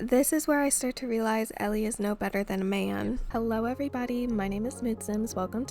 This is where I start to realize Ellie is no better than a man. Hello everybody, my name is Mood Sims. Welcome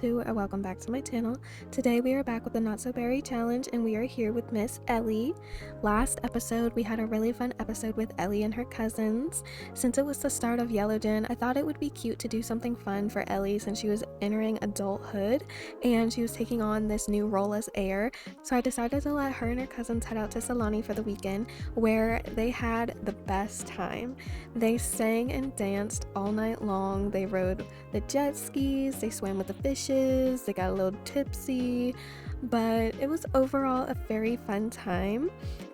back to my channel. Today we are back with the Not So Berry Challenge and we are here with Miss Ellie. Last episode we had a really fun episode with Ellie and her cousins. Since it was the start of Yellow Gen, I thought it would be cute to do something fun for Ellie since she was entering adulthood and she was taking on this new role as heir. So I decided to let her and her cousins head out to Salani for the weekend, where they had the best time. They sang and danced all night long. They rode the jet skis, they swam with the fishes, they got a little tipsy, but it was overall a very fun time.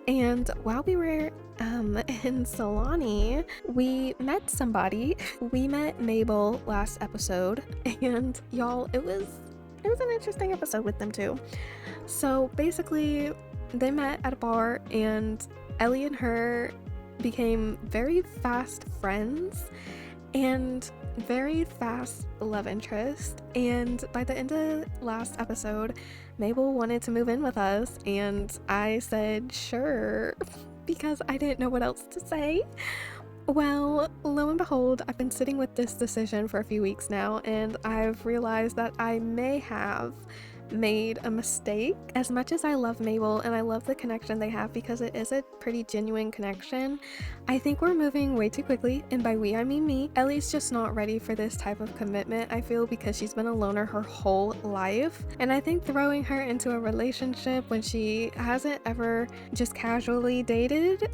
And while we were in Salani, we met somebody. We met Mabel last episode, and y'all, it was an interesting episode with them too. So basically, they met at a bar, and Ellie and her became very fast friends and very fast love interest. And by the end of last episode, Mabel wanted to move in with us, and I said sure because I didn't know what else to say. Well, lo and behold, I've been sitting with this decision for a few weeks now, and I've realized that I may have made a mistake. As much as I love Mabel and I love the connection they have because it is a pretty genuine connection, I think we're moving way too quickly, and by we I mean me. Ellie's just not ready for this type of commitment, I feel, because she's been a loner her whole life, and I think throwing her into a relationship when she hasn't ever just casually dated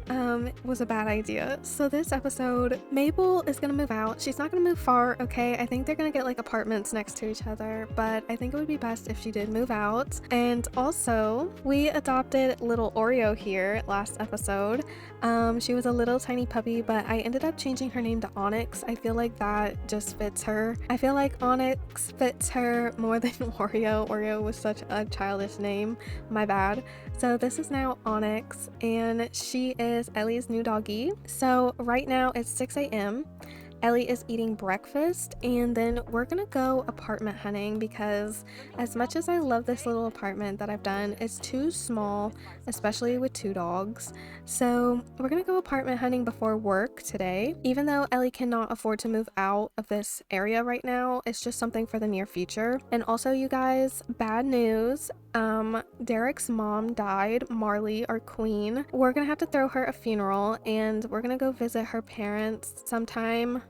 was a bad idea. So this episode, Mabel is gonna move out. She's not gonna move far, okay? I think they're gonna get like apartments next to each other, but I think it would be best if she did move out. And also, we adopted little Oreo here last episode. She was a little tiny puppy, but I ended up changing her name to Onyx. I feel like that just fits her. I feel like Onyx fits her more than Oreo. Oreo was such a childish name, my bad. So this is now Onyx, and she is Ellie's new doggy. So right now it's 6 a.m. Ellie is eating breakfast, and then we're gonna go apartment hunting because as much as I love this little apartment that I've done, it's too small, especially with two dogs. So we're gonna go apartment hunting before work today. Even though Ellie cannot afford to move out of this area right now, it's just something for the near future. And also, you guys, bad news. Derek's mom died, Marley, our queen. We're gonna have to throw her a funeral, and we're gonna go visit her parents sometime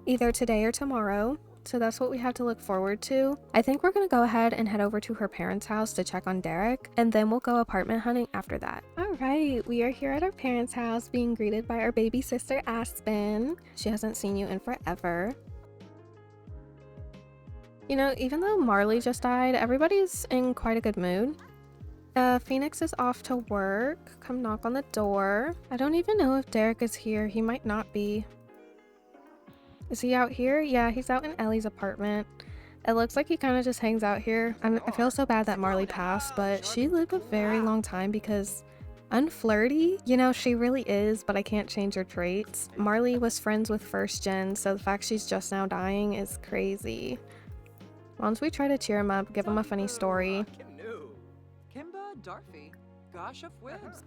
either today or tomorrow. So that's what we have to look forward to. I think we're gonna go ahead and head over to her parents' house to check on Derek, and then we'll go apartment hunting after that. All right, we are here at our parents' house being greeted by our baby sister Aspen. She hasn't seen you in forever. You know, even though Marley just died, everybody's in quite a good mood. Phoenix is off to work. Come knock on the door. I don't even know if Derek is here. He might not be. Is he out here? Yeah, he's out in Ellie's apartment. It looks like he kind of just hangs out here. I feel so bad that Marley passed, but she lived a very long time because unflirty, you know, she really is, but I can't change her traits. Marley was friends with first gen, so the fact she's just now dying is crazy. Once we try to cheer him up, give him a funny story.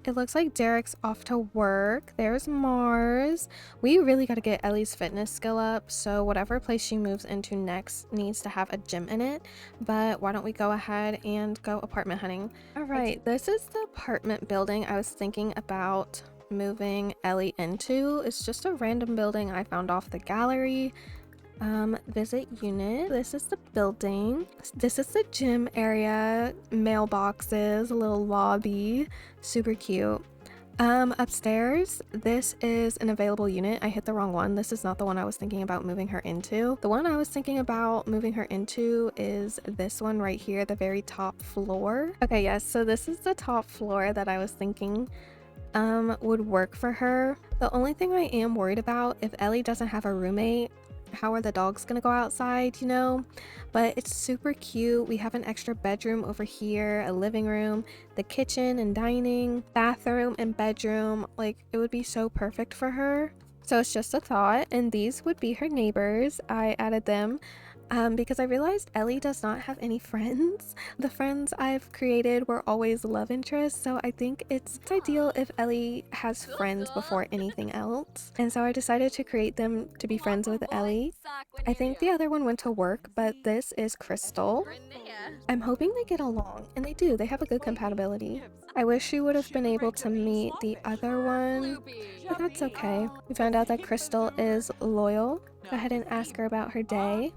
It looks like Derek's off to work. There's Mars. We really got to get Ellie's fitness skill up, so whatever place she moves into next needs to have a gym in it. But why don't we go ahead and go apartment hunting? All right, this is the apartment building I was thinking about moving Ellie into. It's just a random building I found off the gallery. Visit unit. This is the building. This is the gym area, mailboxes, a little lobby, super cute. Upstairs, this is an available unit. I hit the wrong one. This is not the one I was thinking about moving her into. The one I was thinking about moving her into is this one right here, the very top floor. Okay, yes, so this is the top floor that I was thinking would work for her. The only thing I am worried about, if Ellie doesn't have a roommate, how are the dogs gonna go outside, you know? But it's super cute. We have an extra bedroom over here, a living room, the kitchen and dining, bathroom and bedroom. Like, it would be so perfect for her. So it's just a thought, and these would be her neighbors. I added them. because I realized Ellie does not have any friends. The friends I've created were always love interests, so I think it's ideal if Ellie has friends before anything else. And so I decided to create them to be friends with Ellie. I think the other one went to work, but this is Crystal. I'm hoping they get along, and they do. They have a good compatibility. I wish she would have been able to meet the other one, but that's okay. We found out that Crystal is loyal. Go ahead and ask her about her day.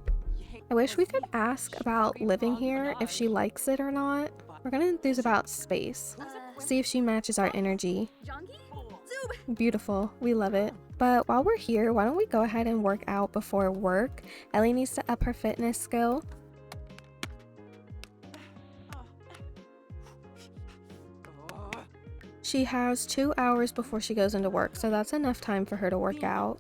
I wish we could ask about living here, if she likes it or not. We're gonna enthuse about space. See if she matches our energy. Beautiful, we love it. But while we're here, why don't we go ahead and work out before work? Ellie needs to up her fitness skill. She has 2 hours before she goes into work, so that's enough time for her to work out.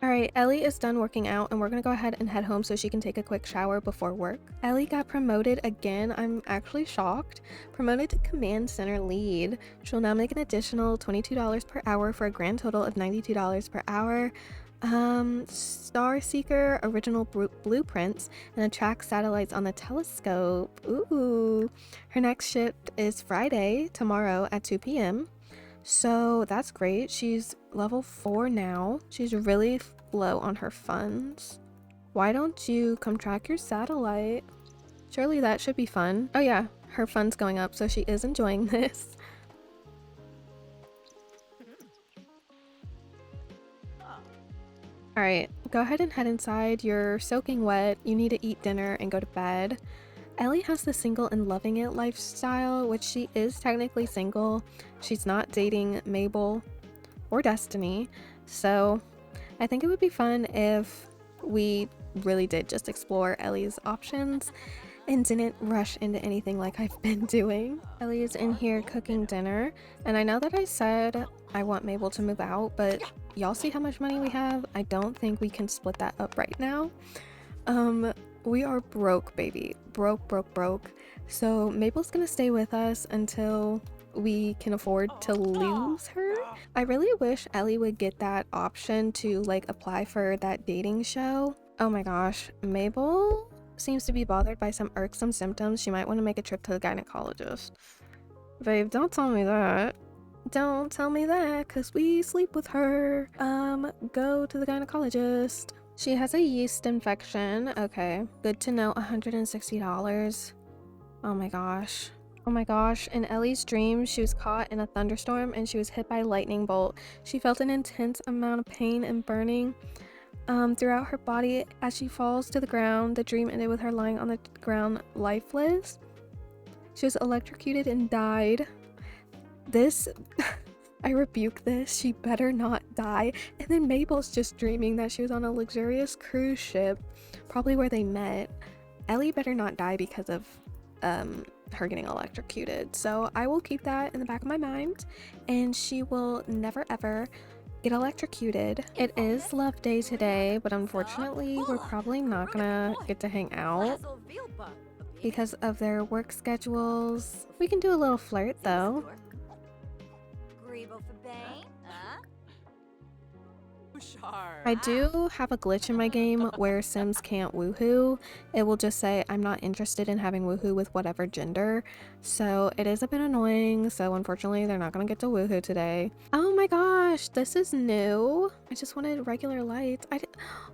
Alright, Ellie is done working out and we're gonna go ahead and head home so she can take a quick shower before work. Ellie got promoted again. I'm actually shocked. Promoted to Command Center Lead. She'll now make an additional $22 per hour for a grand total of $92 per hour. Star Seeker, original blueprints, and attract satellites on the telescope. Ooh. Her next shift is Friday, tomorrow at 2 p.m. So that's great. She's level 4 now. She's really low on her funds. Why don't you come track your satellite? Surely that should be fun. Oh yeah, her funds going up, so she is enjoying this. Alright, go ahead and head inside. You're soaking wet. You need to eat dinner and go to bed. Ellie has the single and loving it lifestyle, which she is technically single. She's not dating Mabel or Destiny, so I think it would be fun if we really did just explore Ellie's options and didn't rush into anything like I've been doing. Ellie is in here cooking dinner, and I know that I said I want Mabel to move out, but y'all see how much money we have? I don't think we can split that up right now. We are broke, baby. Broke. So Mabel's gonna stay with us until we can afford to lose her. I really wish Ellie would get that option to like apply for that dating show. Oh my gosh, Mabel seems to be bothered by some irksome symptoms. She might want to make a trip to the gynecologist. Babe, don't tell me that. Don't tell me that, cause we sleep with her. Go to the gynecologist. She has a yeast infection. Okay, good to know. $160. Oh my gosh. Oh my gosh. In Ellie's dream, she was caught in a thunderstorm and she was hit by a lightning bolt. She felt an intense amount of pain and burning throughout her body as she falls to the ground. The dream ended with her lying on the ground lifeless. She was electrocuted and died. This... I rebuke this. She better not die. And then Mabel's just dreaming that she was on a luxurious cruise ship, probably where they met. Ellie better not die because of her getting electrocuted. So I will keep that in the back of my mind, and she will never ever get electrocuted. It is love day today, but unfortunately we're probably not gonna get to hang out because of their work schedules. We can do a little flirt though. I do have a glitch in my game where Sims can't woohoo. It will just say I'm not interested in having woohoo with whatever gender, so it is a bit annoying. So unfortunately they're not gonna get to woohoo today. Oh my gosh, this is new. I just wanted regular lights.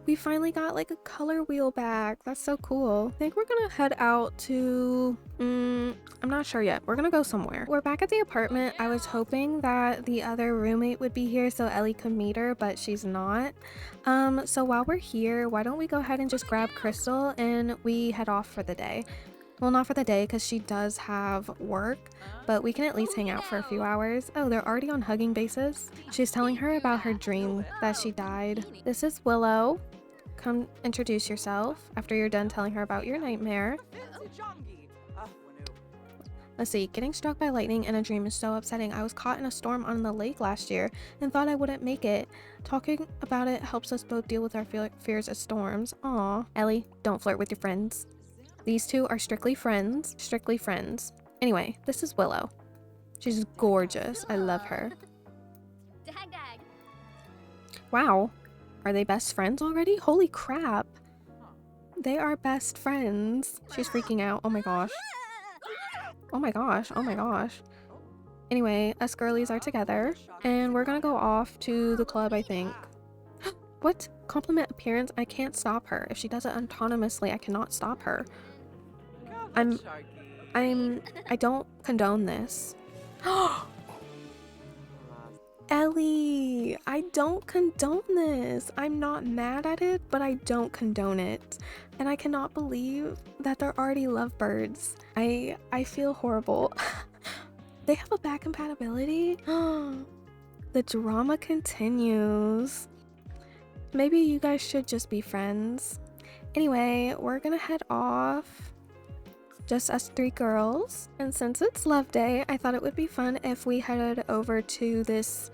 We finally got like a color wheel back. That's so cool. I think we're gonna head out to I'm not sure yet. We're gonna go somewhere. We're back at the apartment. I was hoping that the other roommate would be here so Ellie could meet her, but she's not. So while we're here, why don't we go ahead and just grab Crystal and we head off for the day. Well, not for the day because she does have work, but we can at least hang out for a few hours. Oh, they're already on hugging basis. She's telling her about her dream that she died. This is Willow. Come introduce yourself after you're done telling her about your nightmare. Let's see, getting struck by lightning in a dream is so upsetting. I was caught in a storm on the lake last year and thought I wouldn't make it. Talking about it helps us both deal with our fears of storms. Aw. Ellie, don't flirt with your friends. These two are strictly friends. Strictly friends. Anyway, this is Willow. She's gorgeous. I love her. Wow. Are they best friends already? Holy crap. They are best friends. She's freaking out. Oh my gosh. Oh my gosh. Oh my gosh. Anyway, us girlies are together and we're gonna go off to the club, I think. What? Compliment appearance? I can't stop her. If she does it autonomously, I cannot stop her. I don't condone this. Ellie, I don't condone this. I'm not mad at it, but I don't condone it. And I cannot believe that they're already lovebirds. I feel horrible. They have a back compatibility? The drama continues. Maybe you guys should just be friends. Anyway, we're gonna head off. Just us three girls. And since it's love day, I thought it would be fun if we headed over to this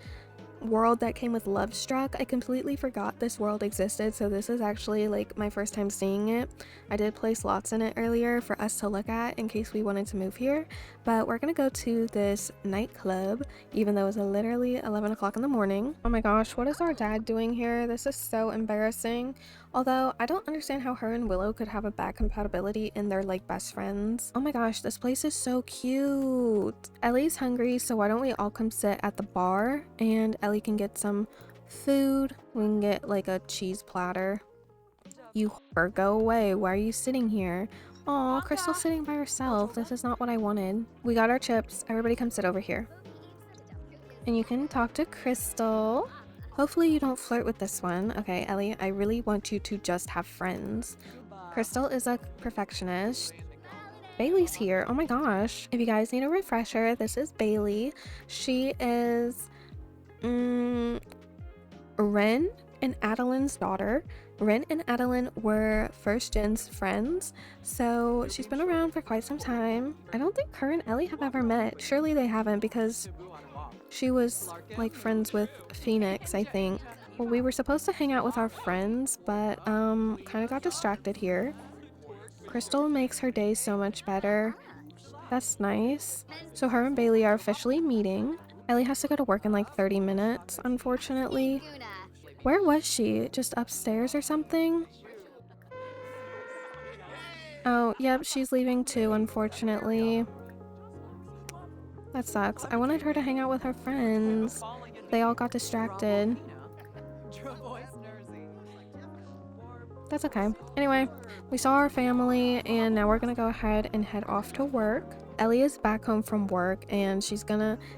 world that came with Love Struck. I completely forgot this world existed, so this is actually like my first time seeing it. I did place lots in it earlier for us to look at in case we wanted to move here, but we're gonna go to this nightclub even though it's literally 11 o'clock in the morning. Oh my gosh, what is our dad doing here? This is so embarrassing. Although I don't understand how her and Willow could have a bad compatibility and they're like best friends. Oh my gosh, this place is so cute. Ellie's hungry, so why don't we all come sit at the bar and Ellie can get some food. We can get like a cheese platter. You whore, go away. Why are you sitting here? Aw, Crystal's sitting by herself. This is not what I wanted. We got our chips. Everybody come sit over here. And you can talk to Crystal. Hopefully you don't flirt with this one. Okay, Ellie, I really want you to just have friends. Crystal is a perfectionist. Bailey's here. Oh my gosh. If you guys need a refresher, this is Bailey. She is Ren and Adeline's daughter. Ren and Adeline were first gen's friends, so she's been around for quite some time. I don't think her and Ellie have ever met. Surely they haven't, because she was like friends with Phoenix, I think. Well, we were supposed to hang out with our friends, but kind of got distracted here. Crystal makes her day so much better. That's nice. So her and Bailey are officially meeting. Ellie has to go to work in like 30 minutes, unfortunately. Where was she? Just upstairs or something? Oh, yep, she's leaving too, unfortunately. That sucks. I wanted her to hang out with her friends. They all got distracted. That's okay. Anyway, we saw our family and now we're gonna go ahead and head off to work. Ellie is back home from work and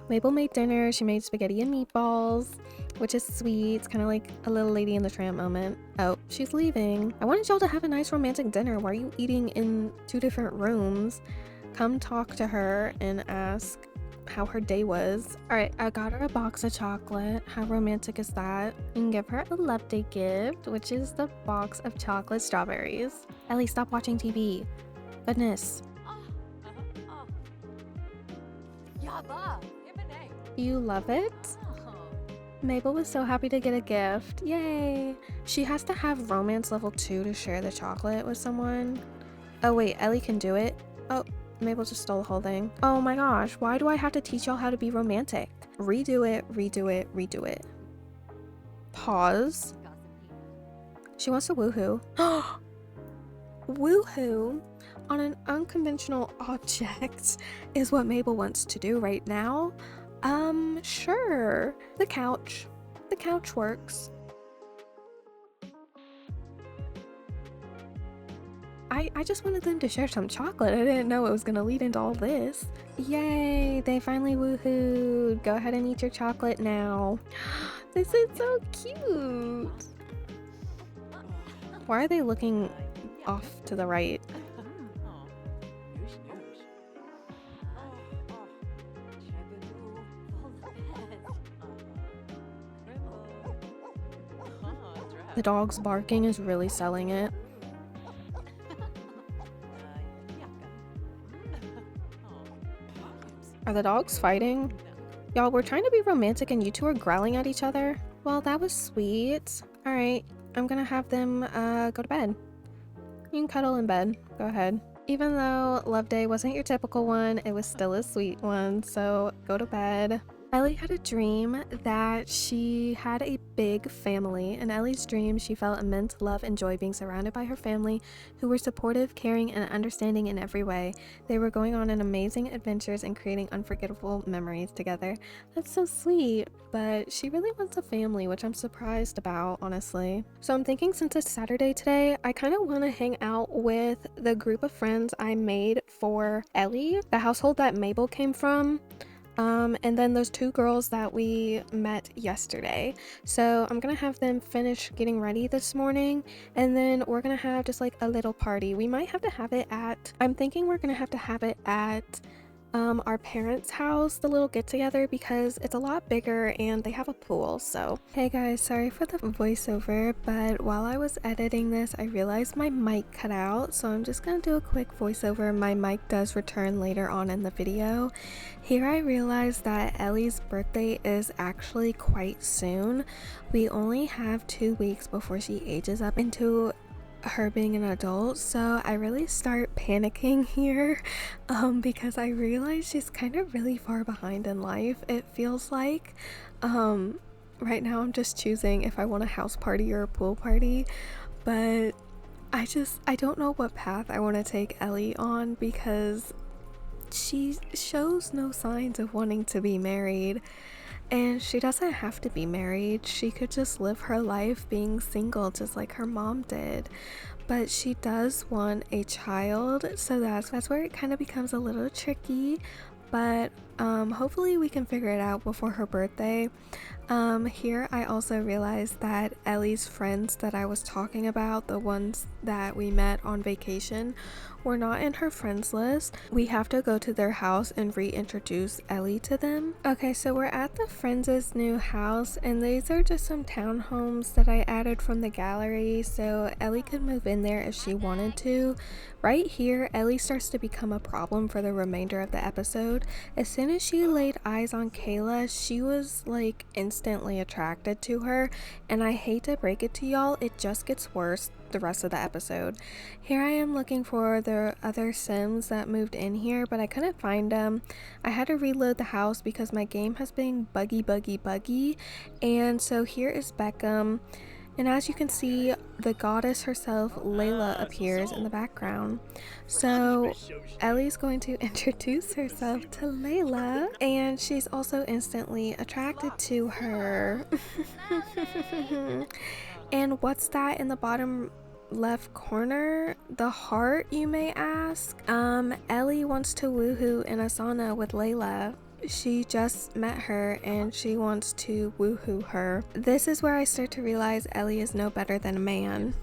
Mabel made dinner. She made spaghetti and meatballs, which is sweet. It's kind of like a little Lady in the Tramp moment. Oh, she's leaving. I wanted y'all to have a nice romantic dinner. Why are you eating in 2 different rooms? Come talk to her and ask how her day was. Alright, I got her a box of chocolate. How romantic is that? You can give her a love day gift, which is the box of chocolate strawberries. Ellie, stop watching TV. Goodness. You love it? Mabel was so happy to get a gift. Yay! She has to have romance level 2 to share the chocolate with someone. Oh wait, Ellie can do it? Oh, Mabel just stole the whole thing. Oh my gosh, why do I have to teach y'all how to be romantic? Redo it, redo it, redo it. Pause. She wants to woohoo. Woohoo on an unconventional object is what Mabel wants to do right now. Sure. The couch. The couch works. I just wanted them to share some chocolate. I didn't know it was gonna lead into all this. Yay, they finally woohooed. Go ahead and eat your chocolate now. This is so cute. Why are they looking off to the right? The dog's barking is really selling it. Are the dogs fighting? Y'all, we're trying to be romantic and you two are growling at each other. Well, that was sweet. Alright, I'm gonna have them go to bed. You can cuddle in bed. Go ahead. Even though Love Day wasn't your typical one, it was still a sweet one, so go to bed. Ellie had a dream that she had a big family. In Ellie's dream, she felt immense love and joy being surrounded by her family, who were supportive, caring, and understanding in every way. They were going on an amazing adventures and creating unforgettable memories together. That's so sweet, but she really wants a family, which I'm surprised about, honestly. So I'm thinking, since it's Saturday today, I kind of want to hang out with the group of friends I made for Ellie, the household that Mabel came from. And then those two girls that we met yesterday. So I'm gonna have them finish getting ready this morning, and then we're gonna have just like a little party. We might have to have it at, I'm thinking we're gonna have to have it at our parents' house, the little get together, because it's a lot bigger and they have a pool. So hey guys, sorry for the voiceover, but while I was editing this I realized my mic cut out, so I'm just gonna do a quick voiceover. My mic does return later on in the video. Here I realized that Ellie's birthday is actually quite soon. We only have 2 weeks before she ages up into her being an adult, so I really start panicking here because I realize she's kind of really far behind in life. It feels like right now I'm just choosing if I want a house party or a pool party, but I don't know what path I want to take Ellie on, because she shows no signs of wanting to be married. And she doesn't have to be married. She could just live her life being single just like her mom did. But she does want a child, so that's where it kind of becomes a little tricky. But hopefully we can figure it out before her birthday. Here I also realized that Ellie's friends that I was talking about, the ones that we met on vacation, were not in her friends list. We have to go to their house and reintroduce Ellie to them. Okay, so we're at the friends' new house, and these are just some townhomes that I added from the gallery so Ellie could move in there if she wanted to. Right here, Ellie starts to become a problem for the remainder of the episode. As soon as she laid eyes on Kayla, she was like instantly attracted to her, and I hate to break it to y'all, it just gets worse the rest of the episode. Here I am looking for the other Sims that moved in here, but I couldn't find them. I had to reload the house because my game has been buggy, and so here is Beckham. And as you can see, the goddess herself, Layla, appears in the background. So Ellie's going to introduce herself to Layla, and she's also instantly attracted to her. And what's that in the bottom left corner? The heart, you may ask? Ellie wants to woohoo in a sauna with Layla. She just met her and she wants to woohoo her. This is where I start to realize Ellie is no better than a man.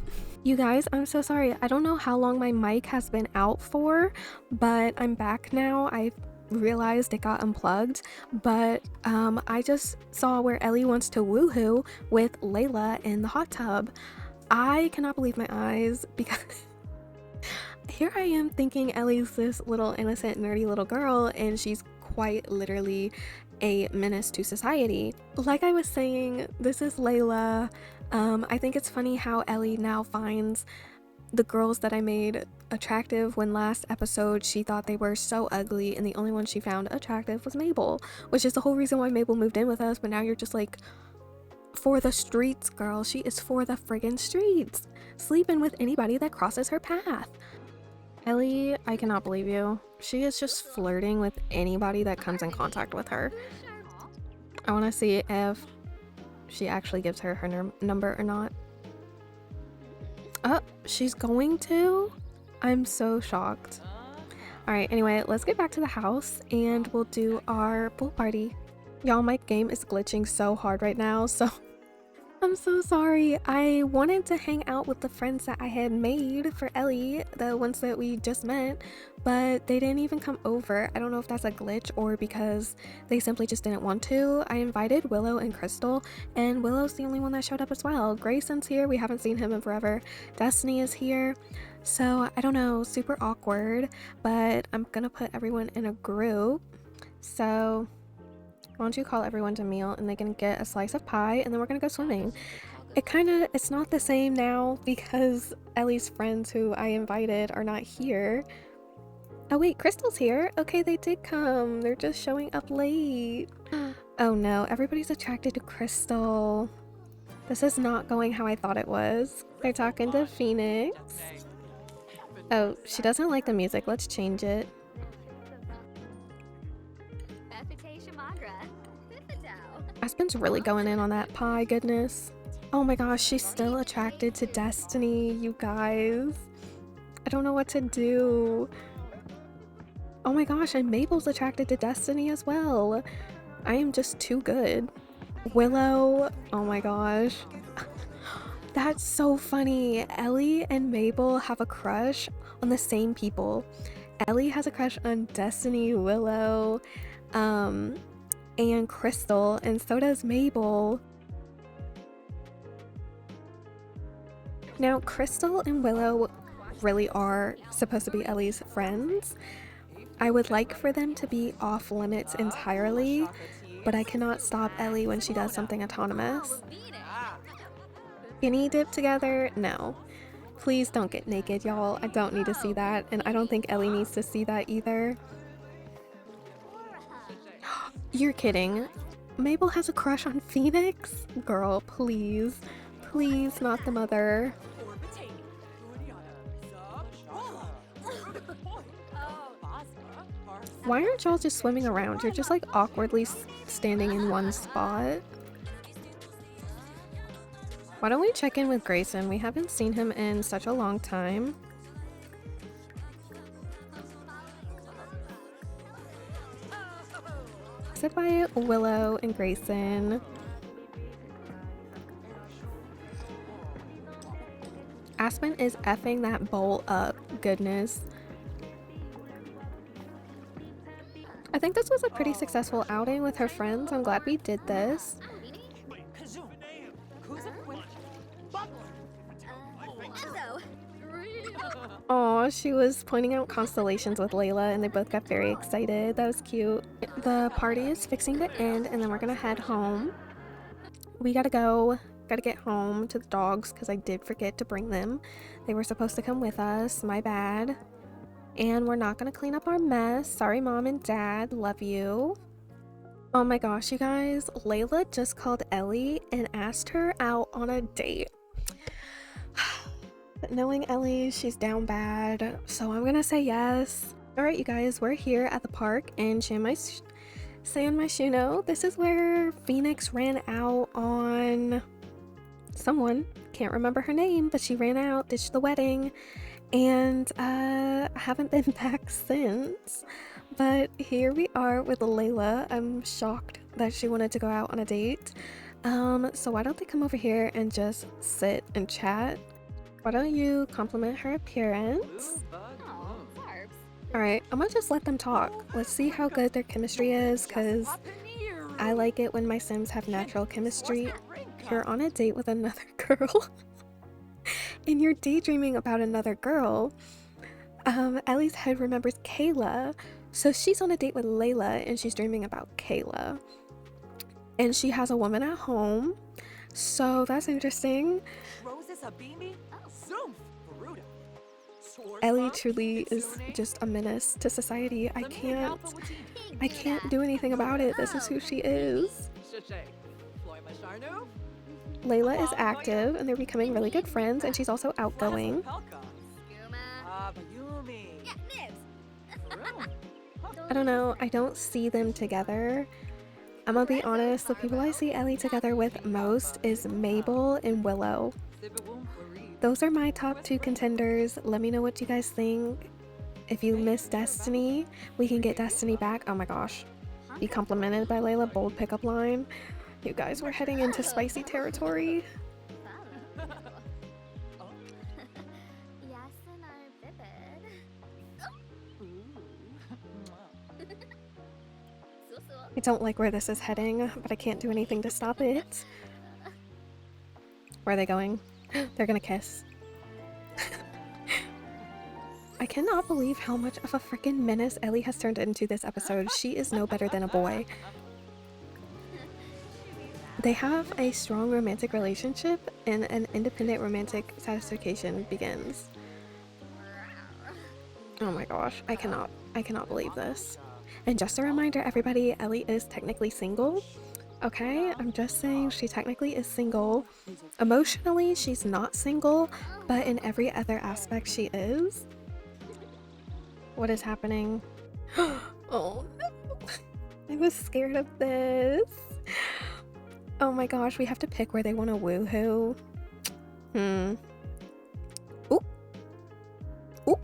You guys, I'm so sorry. I don't know how long my mic has been out for, but I'm back now. I realized it got unplugged, but I just saw where Ellie wants to woohoo with Layla in the hot tub. I cannot believe my eyes, because here I am thinking Ellie's this little innocent nerdy little girl, and she's quite literally a menace to society. Like I was saying, this is Layla. I think it's funny how Ellie now finds the girls that I made attractive when last episode she thought they were so ugly, and the only one she found attractive was Mabel, which is the whole reason why Mabel moved in with us. But now you're just like, for the streets, girl. She is for the friggin' streets, sleeping with anybody that crosses her path. Ellie, I cannot believe you. She is just flirting with anybody that comes in contact with her. I want to see if she actually gives her number or not. Oh, she's going to? I'm so shocked. Alright, anyway, let's get back to the house and we'll do our pool party. Y'all, my game is glitching so hard right now, so I'm so sorry. I wanted to hang out with the friends that I had made for Ellie, the ones that we just met, but they didn't even come over. I don't know if that's a glitch or because they simply just didn't want to. I invited Willow and Crystal, and Willow's the only one that showed up as well. Grayson's here. We haven't seen him in forever. Destiny is here. So I don't know, super awkward, but I'm gonna put everyone in a group. So why don't you call everyone to meal, and they can get a slice of pie, and then we're gonna go swimming. It's not the same now because Ellie's friends who I invited are not here. Oh wait, Crystal's here. Okay, they did come. They're just showing up late. Oh no, everybody's attracted to Crystal. This is not going how I thought it was. They're talking to Phoenix. Oh, she doesn't like the music. Let's change it. Aspen's really going in on that pie, goodness. Oh my gosh, she's still attracted to Destiny, you guys. I don't know what to do. Oh my gosh, and Mabel's attracted to Destiny as well. I am just too good. Willow, oh my gosh. That's so funny. Ellie and Mabel have a crush on the same people. Ellie has a crush on Destiny, Willow, and Crystal, and so does Mabel. Now, Crystal and Willow really are supposed to be Ellie's friends. I would like for them to be off limits entirely, but I cannot stop Ellie when she does something autonomous. Skinny dip together? No. Please don't get naked, y'all. I don't need to see that, and I don't think Ellie needs to see that either. You're kidding. Mabel has a crush on Phoenix? Girl, please. Please, not the mother. Why aren't y'all just swimming around? You're just like awkwardly standing in one spot. Why don't we check in with Grayson? We haven't seen him in such a long time. Sit by Willow and Grayson. Aspen is effing that bowl up. Goodness. I think this was a pretty successful outing with her friends. I'm glad we did this. Aw, she was pointing out constellations with Layla and they both got very excited. That was cute. The party is fixing to end and then we're gonna head home. We gotta get home to the dogs because I did forget to bring them. They were supposed to come with us, my bad. And we're not gonna clean up our mess. Sorry, Mom and Dad, love you. Oh my gosh, you guys, Layla just called Ellie and asked her out on a date. But knowing Ellie, she's down bad, so I'm gonna say yes. Alright, you guys, we're here at the park in San Myshuno. This is where Phoenix ran out on someone. Can't remember her name, but she ran out, ditched the wedding, and I haven't been back since. But here we are with Layla. I'm shocked that she wanted to go out on a date. So why don't they come over here and just sit and chat? Why don't you compliment her appearance? Alright, I'm gonna just let them talk. Let's see how good their chemistry is, because I like it when my Sims have natural chemistry. You're on a date with another girl. And you're daydreaming about another girl. Ellie's head remembers Kayla. So she's on a date with Layla and she's dreaming about Kayla. And she has a woman at home. So that's interesting. Ellie truly is just a menace to society. I can't do anything about it. This is who she is. Layla is active and they're becoming really good friends, and she's also outgoing. I don't know, I don't see them together. I'm gonna be honest, the people I see Ellie together with most is Mabel and Willow. Those are my top 2 contenders. Let me know what you guys think. If you miss Destiny, we can get Destiny back. Oh my gosh. Be complimented by Layla, bold pickup line. You guys, we're heading into spicy territory. I don't like where this is heading, but I can't do anything to stop it. Where are they going? They're gonna kiss. I cannot believe how much of a freaking menace Ellie has turned into this episode. She is no better than a boy. They have a strong romantic relationship and an independent romantic satisfaction begins. Oh my gosh, I cannot believe this. And just a reminder, everybody, Ellie is technically single. Okay, I'm just saying she technically is single. Emotionally, she's not single, but in every other aspect, she is. What is happening? Oh no, I was scared of this. Oh my gosh, we have to pick where they want to woohoo. Hmm. Oop. Oop.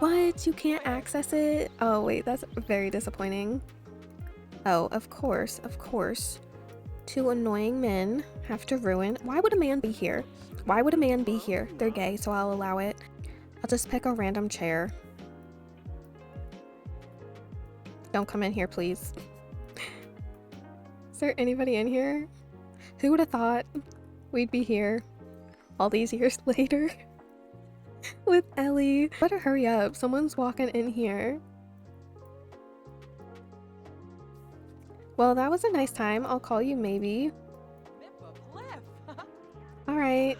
What? You can't access it? Oh wait, that's very disappointing. Oh, of course, of course. Two annoying men have to ruin. Why would a man be here? Why would a man be here? They're gay, so I'll allow it. I'll just pick a random chair. Don't come in here, please. Is there anybody in here? Who would have thought we'd be here all these years later with Ellie? Better hurry up. Someone's walking in here. Well, that was a nice time. I'll call you maybe. All right.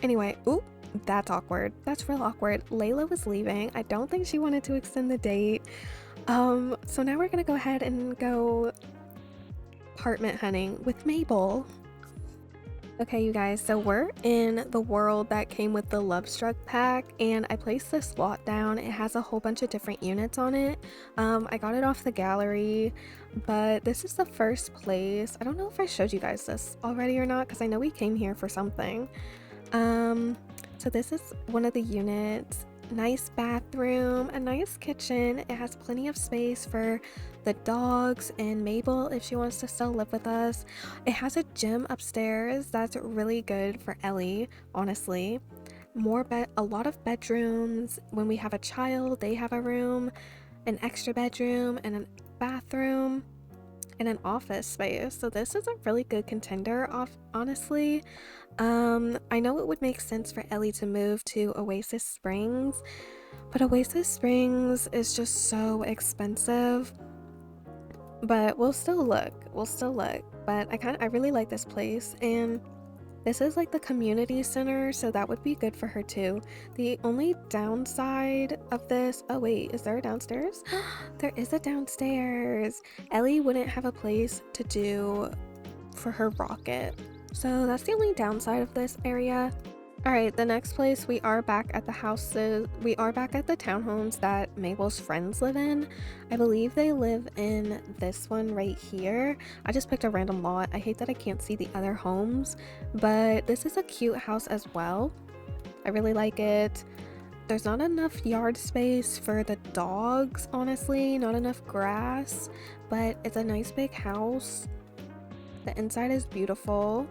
Anyway, ooh, that's awkward. That's real awkward. Layla was leaving. I don't think she wanted to extend the date. So now we're gonna go ahead and go apartment hunting with Mabel. Okay, you guys, so we're in the world that came with the Love Struck pack, and I placed this lot down. It has a whole bunch of different units on it. I got it off the gallery, but this is the first place. I don't know if I showed you guys this already or not, because I know we came here for something. So this is one of the units. Nice bathroom, a nice kitchen. It has plenty of space for the dogs and Mabel if she wants to still live with us. It has a gym upstairs that's really good for Ellie, honestly. A lot of bedrooms. When we have a child, they have a room, an extra bedroom, and a bathroom, and an office space. So this is a really good contender, honestly. I know it would make sense for Ellie to move to Oasis Springs, but Oasis Springs is just so expensive. But we'll still look. But I really like this place, and this is like the community center, so that would be good for her too. The only downside of this, oh wait, is there a downstairs? There is a downstairs. Ellie wouldn't have a place to do for her rocket. So that's the only downside of this area. All right, the next place, we are back at the townhomes that Mabel's friends live in. I believe they live in this one right here. I just picked a random lot. I hate that I can't see the other homes, but this is a cute house as well. I really like it. There's not enough yard space for the dogs, honestly, not enough grass, but it's a nice big house. The inside is beautiful.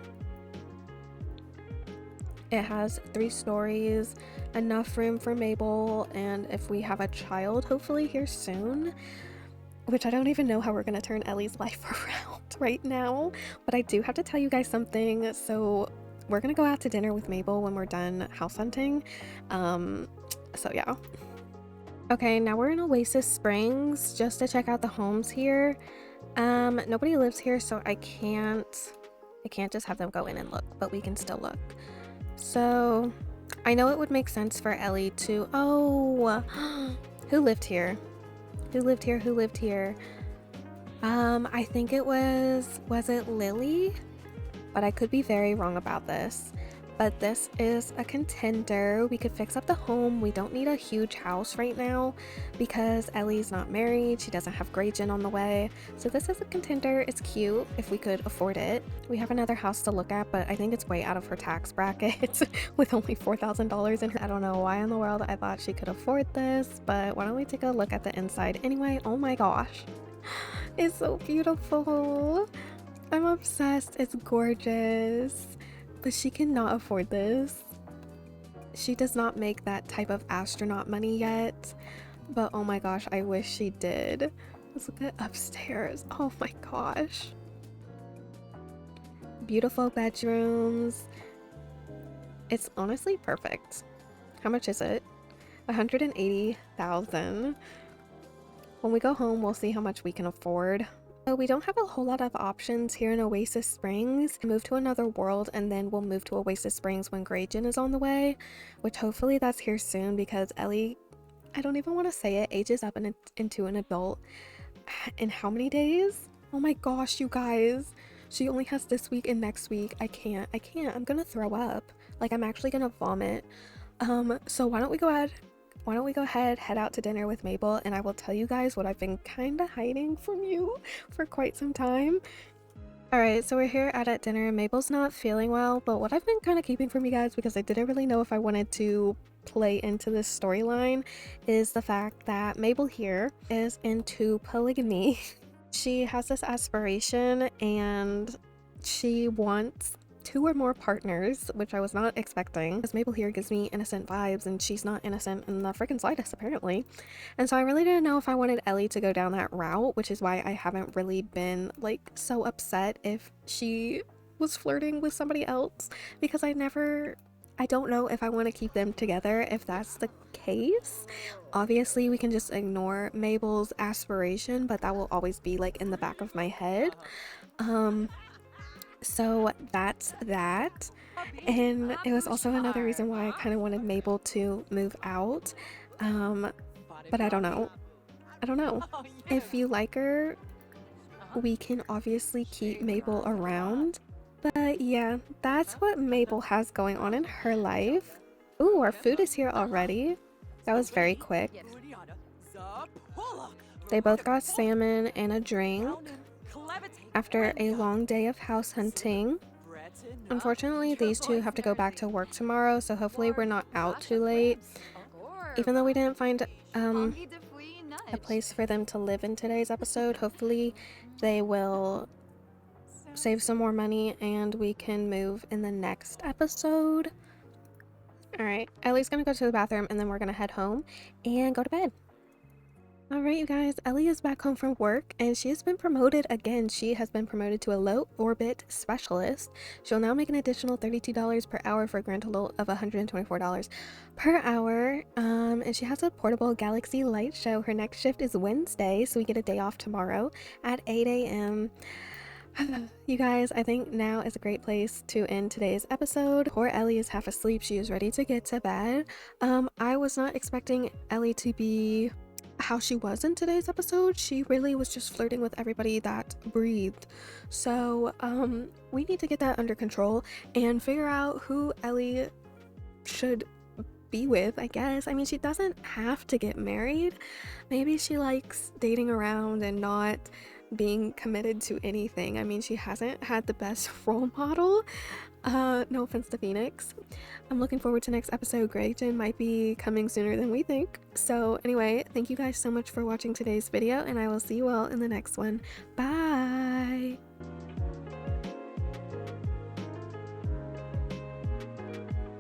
It has 3 stories, enough room for Mabel, and if we have a child, hopefully here soon, which I don't even know how we're gonna turn Ellie's life around right now, but I do have to tell you guys something. So we're gonna go out to dinner with Mabel when we're done house hunting. So yeah. Okay, now we're in Oasis Springs just to check out the homes here. Nobody lives here, so I can't just have them go in and look, but we can still look. So I know it would make sense for Ellie to, oh, who lived here? I think it was it Lily? But I could be very wrong about this. But this is a contender. We could fix up the home. We don't need a huge house right now because Ellie's not married. She doesn't have Graygen on the way. So this is a contender. It's cute if we could afford it. We have another house to look at, but I think it's way out of her tax bracket with only $4,000 in her. I don't know why in the world I thought she could afford this, but why don't we take a look at the inside anyway? Oh my gosh. It's so beautiful. I'm obsessed. It's gorgeous. But she cannot afford this. She does not make that type of astronaut money yet. But oh my gosh, I wish she did. Let's look at upstairs. Oh my gosh. Beautiful bedrooms. It's honestly perfect. How much is it? $180,000. When we go home, we'll see how much we can afford. So we don't have a whole lot of options here in Oasis Springs. Move to another world, and then we'll move to Oasis Springs when Graygen is on the way, which hopefully that's here soon because Ellie I don't even want to say it, ages up into an adult in how many days? Oh my gosh, you guys. She only has this week and next week. I can't. I'm gonna throw up. Like, I'm actually gonna vomit. So why don't we go ahead, head out to dinner with Mabel, and I will tell you guys what I've been kind of hiding from you for quite some time. Alright, so we're here at dinner. Mabel's not feeling well, but what I've been kind of keeping from you guys, because I didn't really know if I wanted to play into this storyline, is the fact that Mabel here is into polygamy. She has this aspiration and she wants 2 or more partners, which I was not expecting, because Mabel here gives me innocent vibes and she's not innocent in the freaking slightest apparently. And so I really didn't know if I wanted Ellie to go down that route, which is why I haven't really been like so upset if she was flirting with somebody else, because I don't know if I want to keep them together if that's the case. Obviously we can just ignore Mabel's aspiration, but that will always be like in the back of my head. So that's that. And it was also another reason why I kind of wanted Mabel to move out. But I don't know. If you like her, we can obviously keep Mabel around. But yeah, that's what Mabel has going on in her life. Ooh, our food is here already. That was very quick. They both got salmon and a drink after a long day of house hunting. Unfortunately, these two have to go back to work tomorrow, so hopefully we're not out too late. Even though we didn't find a place for them to live in today's episode, hopefully they will save some more money and we can move in the next episode. Alright, Ellie's gonna go to the bathroom and then we're gonna head home and go to bed. Alright, you guys, Ellie is back home from work and she has been promoted again. She has been promoted to a low orbit specialist. She'll now make an additional $32 per hour for a grand total of $124 per hour. And she has a portable galaxy light show. Her next shift is Wednesday, so we get a day off tomorrow at 8 a.m. You guys, I think now is a great place to end today's episode. Poor Ellie is half asleep. She is ready to get to bed. I was not expecting Ellie to be how she was in today's episode. She really was just flirting with everybody that breathed. So we need to get that under control and figure out who Ellie should be with, I guess. I mean, she doesn't have to get married. Maybe she likes dating around and not being committed to anything. I mean, she hasn't had the best role model. No offense to Phoenix. I'm looking forward to next episode. Grayton might be coming sooner than we think. So anyway, thank you guys so much for watching today's video and I will see you all in the next one. Bye!